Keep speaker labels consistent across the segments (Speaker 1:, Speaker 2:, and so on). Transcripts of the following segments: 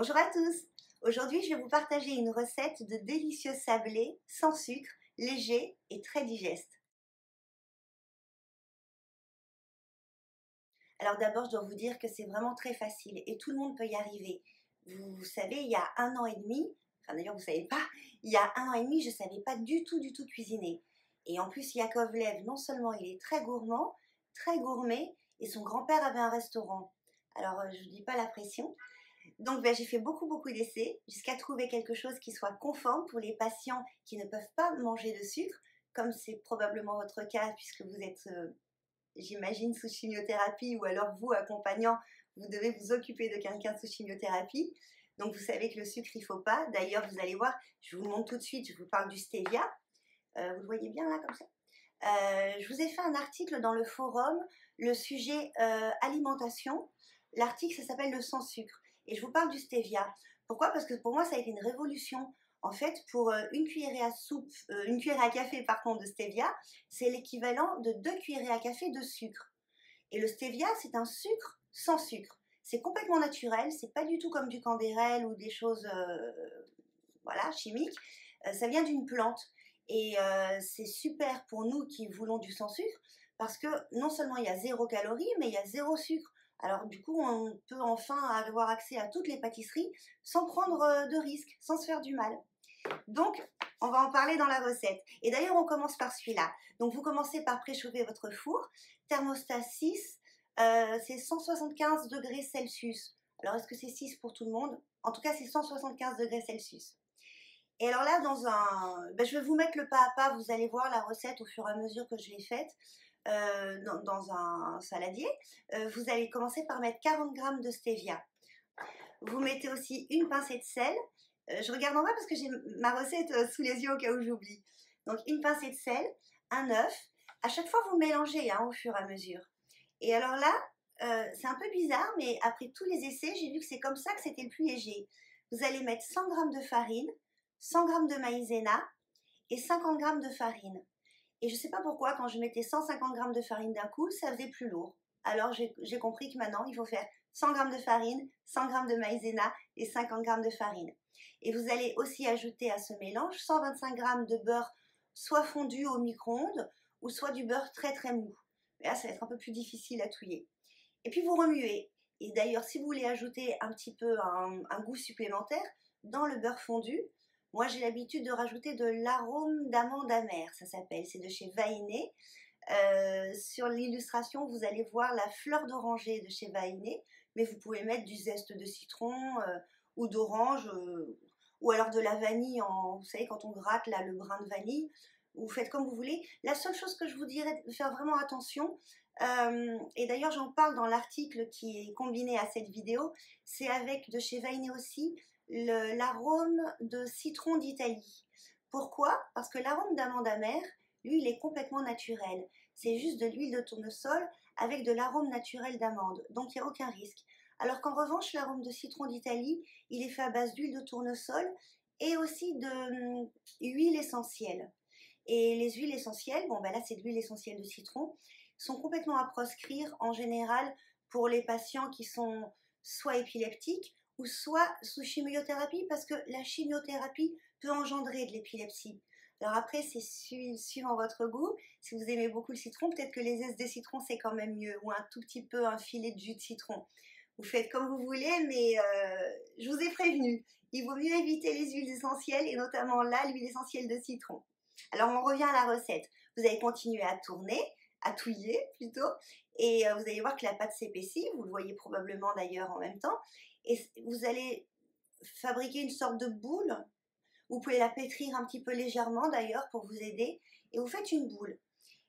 Speaker 1: Bonjour à tous! Aujourd'hui, je vais vous partager une recette de délicieux sablés sans sucre, léger et très digeste. Alors d'abord, je dois vous dire que c'est vraiment très facile et tout le monde peut y arriver. Vous savez, il y a 1 an et demi, enfin d'ailleurs vous ne savez pas, il y a 1 an et demi, je ne savais pas du tout cuisiner. Et en plus, Yakovlev, non seulement il est très gourmand, très gourmet, et son grand-père avait un restaurant. Alors je ne vous dis pas la pression. Donc j'ai fait beaucoup d'essais jusqu'à trouver quelque chose qui soit conforme pour les patients qui ne peuvent pas manger de sucre, comme c'est probablement votre cas puisque vous êtes, j'imagine, sous chimiothérapie ou alors vous, accompagnant, vous devez vous occuper de quelqu'un sous chimiothérapie. Donc vous savez que le sucre, il ne faut pas. D'ailleurs, vous allez voir, je vous le montre tout de suite, je vous parle du stevia. Vous le voyez bien là comme ça. Je vous ai fait un article dans le forum, le sujet alimentation. L'article, ça s'appelle le sans sucre. Et je vous parle du stevia. Pourquoi? Parce que pour moi, ça a été une révolution. En fait, pour une cuillerée à soupe, une cuillerée à café, par contre, de stevia, c'est l'équivalent de 2 cuillerées à café de sucre. Et le stevia, c'est un sucre sans sucre. C'est complètement naturel, c'est pas du tout comme du candérel ou des choses voilà, chimiques. Ça vient d'une plante. Et c'est super pour nous qui voulons du sans sucre parce que non seulement il y a 0 calories, mais il y a 0 sucre. Alors du coup, on peut enfin avoir accès à toutes les pâtisseries sans prendre de risques, sans se faire du mal. Donc, on va en parler dans la recette. Et d'ailleurs, on commence par celui-là. Donc, vous commencez par préchauffer votre four. Thermostat 6, c'est 175 degrés Celsius. Alors, est-ce que c'est 6 pour tout le monde? En tout cas, c'est 175 degrés Celsius. Et alors là, je vais vous mettre le pas à pas, vous allez voir la recette au fur et à mesure que je l'ai faite dans un saladier. Vous allez commencer par mettre 40 g de stevia. Vous mettez aussi une pincée de sel. Je regarde en bas parce que j'ai ma recette sous les yeux au cas où j'oublie. Donc une pincée de sel, un œuf. À chaque fois, vous mélangez au fur et à mesure. Et alors là, c'est un peu bizarre, mais après tous les essais, j'ai vu que c'est comme ça que c'était le plus léger. Vous allez mettre 100 g de farine, 100 g de maïzena et 50 g de farine. Et je ne sais pas pourquoi, quand je mettais 150 g de farine d'un coup, ça faisait plus lourd. Alors j'ai compris que maintenant, il faut faire 100 g de farine, 100 g de maïzena et 50 g de farine. Et vous allez aussi ajouter à ce mélange 125 g de beurre, soit fondu au micro-ondes, ou soit du beurre très mou. Et là, ça va être un peu plus difficile à touiller. Et puis vous remuez. Et d'ailleurs, si vous voulez ajouter un petit peu un goût supplémentaire, dans le beurre fondu, moi j'ai l'habitude de rajouter de l'arôme d'amande amère, ça s'appelle, c'est de chez Vainé. Sur l'illustration, vous allez voir la fleur d'oranger de chez Vainé, mais vous pouvez mettre du zeste de citron ou d'orange, ou alors de la vanille, vous savez, quand on gratte là, le brin de vanille, vous faites comme vous voulez. La seule chose que je vous dirais de faire vraiment attention, et d'ailleurs j'en parle dans l'article qui est combiné à cette vidéo, c'est avec de chez Vainé aussi l'arôme de citron d'Italie. Pourquoi? Parce que l'arôme d'amande amère, lui, il est complètement naturel. C'est juste de l'huile de tournesol avec de l'arôme naturel d'amande, donc il n'y a aucun risque. Alors qu'en revanche, l'arôme de citron d'Italie, il est fait à base d'huile de tournesol et aussi de huile essentielle. Et les huiles essentielles, là c'est de l'huile essentielle de citron, sont complètement à proscrire en général pour les patients qui sont soit épileptiques ou soit sous chimiothérapie, parce que la chimiothérapie peut engendrer de l'épilepsie. Alors après, c'est suivant votre goût. Si vous aimez beaucoup le citron, peut-être que les zestes de citron, c'est quand même mieux, ou un tout petit peu un filet de jus de citron. Vous faites comme vous voulez, mais je vous ai prévenu. Il vaut mieux éviter les huiles essentielles, et notamment là, l'huile essentielle de citron. Alors on revient à la recette. Vous allez continuer à tourner, à touiller plutôt, et vous allez voir que la pâte s'épaissit, vous le voyez probablement d'ailleurs en même temps, et vous allez fabriquer une sorte de boule. Vous pouvez la pétrir un petit peu légèrement d'ailleurs pour vous aider, et vous faites une boule.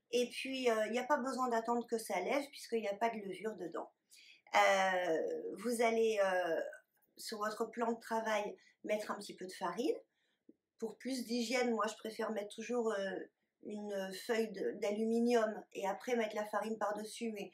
Speaker 1: Et puis il n'y a pas besoin d'attendre que ça lève puisqu'il n'y a pas de levure dedans. Vous allez sur votre plan de travail mettre un petit peu de farine. Pour plus d'hygiène, moi je préfère mettre toujours une feuille d'aluminium et après mettre la farine par-dessus, mais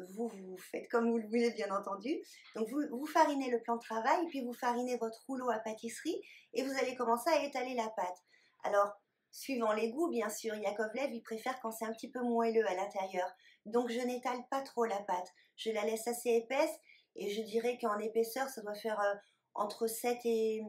Speaker 1: vous faites comme vous le voulez bien entendu. Donc vous farinez le plan de travail, puis vous farinez votre rouleau à pâtisserie et vous allez commencer à étaler la pâte. Alors, suivant les goûts, bien sûr, Yakovlev, il préfère quand c'est un petit peu moelleux à l'intérieur. Donc je n'étale pas trop la pâte, je la laisse assez épaisse et je dirais qu'en épaisseur, ça doit faire entre 5 et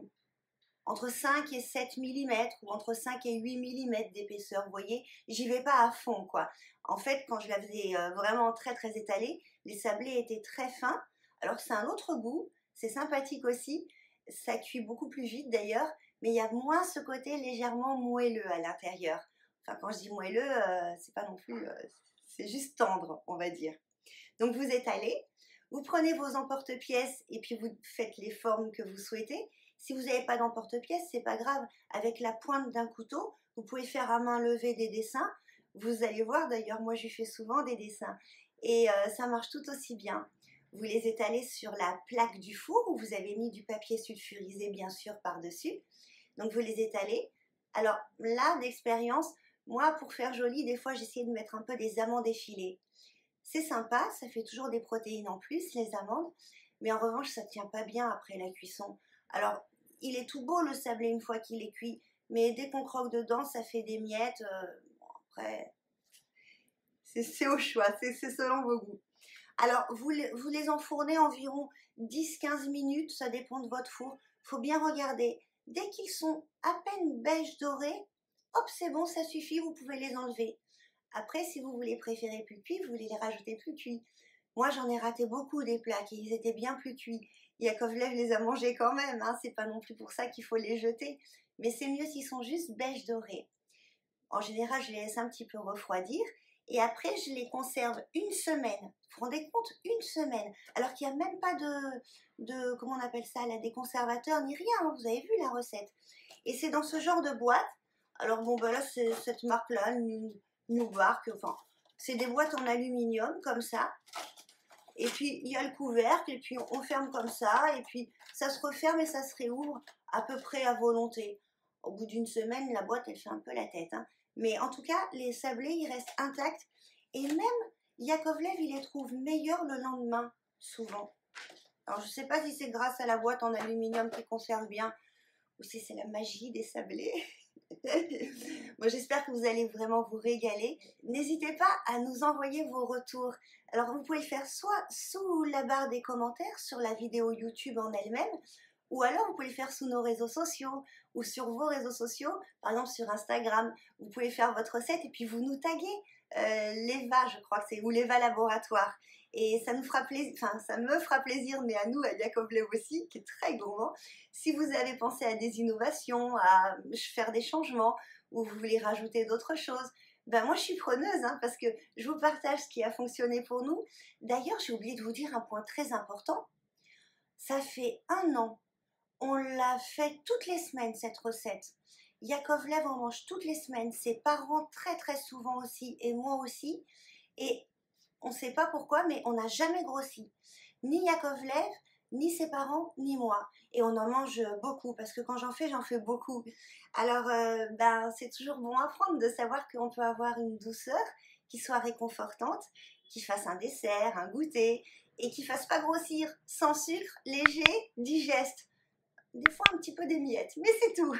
Speaker 1: 7 mm ou entre 5 et 8 mm d'épaisseur, vous voyez, j'y vais pas à fond quoi. En fait, quand je la faisais vraiment très très étalée, les sablés étaient très fins. Alors c'est un autre goût, c'est sympathique aussi, ça cuit beaucoup plus vite d'ailleurs, mais il y a moins ce côté légèrement moelleux à l'intérieur. Enfin quand je dis moelleux, c'est pas non plus, c'est juste tendre on va dire. Donc vous étalez, vous prenez vos emporte-pièces et puis vous faites les formes que vous souhaitez. Si vous n'avez pas d'emporte-pièces, c'est pas grave. Avec la pointe d'un couteau, vous pouvez faire à main levée des dessins. Vous allez voir, d'ailleurs, moi je fais souvent des dessins. Et ça marche tout aussi bien. Vous les étalez sur la plaque du four où vous avez mis du papier sulfurisé, bien sûr, par-dessus. Donc vous les étalez. Alors là, d'expérience, moi, pour faire joli, des fois, j'essaie de mettre un peu des amandes effilées. C'est sympa, ça fait toujours des protéines en plus, les amandes. Mais en revanche, ça ne tient pas bien après la cuisson. Alors, il est tout beau le sablé une fois qu'il est cuit, mais dès qu'on croque dedans, ça fait des miettes. Bon, après, c'est au choix, c'est selon vos goûts. Alors, vous les enfournez environ 10-15 minutes, ça dépend de votre four. Il faut bien regarder. Dès qu'ils sont à peine beige doré, hop, c'est bon, ça suffit, vous pouvez les enlever. Après, si vous voulez préférer plus cuits, vous voulez les rajouter plus cuits. Moi, j'en ai raté beaucoup des plats qui ils étaient bien plus cuits. Yakovlev les a mangés quand même, hein, c'est pas non plus pour ça qu'il faut les jeter. Mais c'est mieux s'ils sont juste beige dorés. En général, je les laisse un petit peu refroidir et après, je les conserve une semaine. Vous vous rendez compte? Une semaine. Alors qu'il n'y a même pas comment on appelle ça, là, des conservateurs ni rien, hein, vous avez vu la recette. Et c'est dans ce genre de boîte. Alors bon, ben là, c'est cette marque-là, New Bark, enfin, c'est des boîtes en aluminium comme ça. Et puis il y a le couvercle, et puis on ferme comme ça, et puis ça se referme et ça se réouvre à peu près à volonté. Au bout d'une semaine, la boîte, elle fait un peu la tête. Hein. Mais en tout cas, les sablés, ils restent intacts. Et même Yakovlev, il les trouve meilleurs le lendemain, souvent. Alors je ne sais pas si c'est grâce à la boîte en aluminium qui conserve bien, ou si c'est la magie des sablés. Moi, j'espère que vous allez vraiment vous régaler. N'hésitez pas à nous envoyer vos retours. Alors, vous pouvez le faire soit sous la barre des commentaires sur la vidéo YouTube en elle-même, ou alors vous pouvez le faire sous nos réseaux sociaux ou sur vos réseaux sociaux, par exemple sur Instagram. Vous pouvez faire votre recette et puis vous nous taguez. L'Eva, je crois que c'est, ou l'Eva Laboratoire. Et ça nous fera plaisir, enfin ça me fera plaisir, mais à nous, à Yakovlev aussi, qui est très gourmand. Si vous avez pensé à des innovations, à faire des changements, ou vous voulez rajouter d'autres choses, ben moi je suis preneuse, hein, parce que je vous partage ce qui a fonctionné pour nous. D'ailleurs, j'ai oublié de vous dire un point très important. Ça fait 1 an, on l'a fait toutes les semaines cette recette. Yakovlev en mange toutes les semaines, ses parents très très souvent aussi, et moi aussi. Et on ne sait pas pourquoi, mais on n'a jamais grossi. Ni Yakovlev, ni ses parents, ni moi. Et on en mange beaucoup, parce que quand j'en fais beaucoup. Alors, ben, c'est toujours bon à prendre de savoir qu'on peut avoir une douceur qui soit réconfortante, qui fasse un dessert, un goûter, et qui fasse pas grossir, sans sucre, léger, digeste. Des fois un petit peu des miettes, mais c'est tout.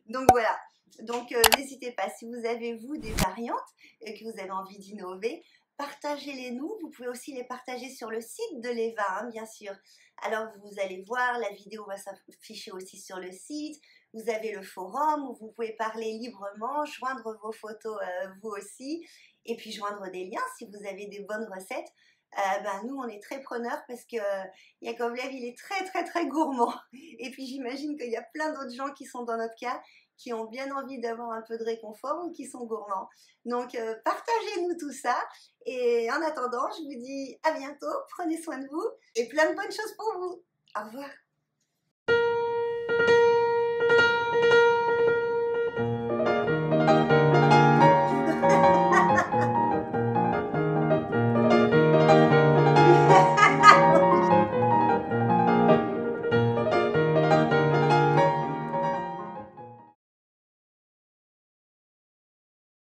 Speaker 1: Donc voilà. Donc n'hésitez pas, si vous avez vous des variantes et que vous avez envie d'innover, partagez-les nous. Vous pouvez aussi les partager sur le site de l'Eva, hein, bien sûr. Alors vous allez voir, la vidéo va s'afficher aussi sur le site. Vous avez le forum où vous pouvez parler librement, joindre vos photos vous aussi, et puis joindre des liens si vous avez des bonnes recettes. Ben, nous, on est très preneurs parce que Yakovlev, il est très, très, très gourmand. Et puis, j'imagine qu'il y a plein d'autres gens qui sont dans notre cas, qui ont bien envie d'avoir un peu de réconfort ou qui sont gourmands. Donc, partagez-nous tout ça. Et en attendant, je vous dis à bientôt. Prenez soin de vous et plein de bonnes choses pour vous. Au revoir.